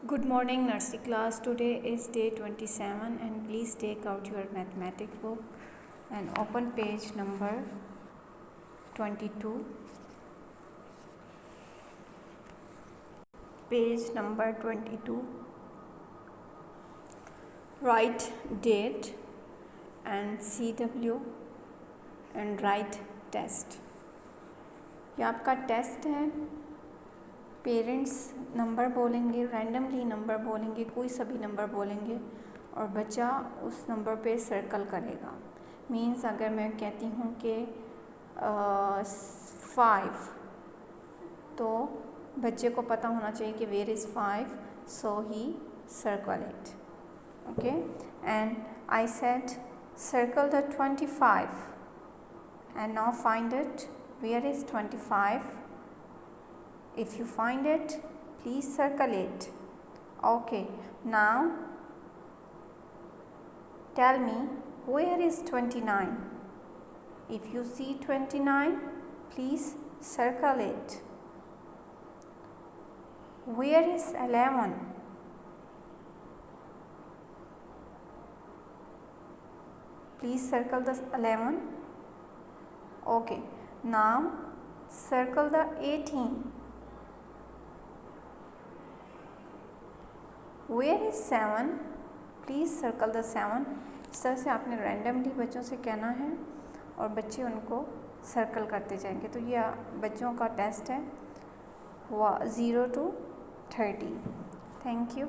Good morning, nursery class. Today is day 27 and please take out your mathematics book and open page number 22. Page number 22. Write date and CW and write test. ये आपका test है. Parents number बोलेंगे, randomly number बोलेंगे, कोई सभी number बोलेंगे और बच्चा उस नंबर पे सर्कल करेगा. मीन्स अगर मैं कहती हूँ कि 5 तो बच्चे को पता होना चाहिए कि where is 5, so he circle it. Okay, and I said circle the 25 and now find it. Where is 25? If you find it, please circle it. Okay, now tell me where is 29? If you see 29, please circle it. Where is 11? Please circle the 11. Okay, now circle the 18. Where is 7? Please circle the 7. इस तरह से आपने randomly बच्चों से कहना है और बच्चे उनको सर्कल करते जाएंगे. तो ये बच्चों का टेस्ट है 0 to 30. Thank you.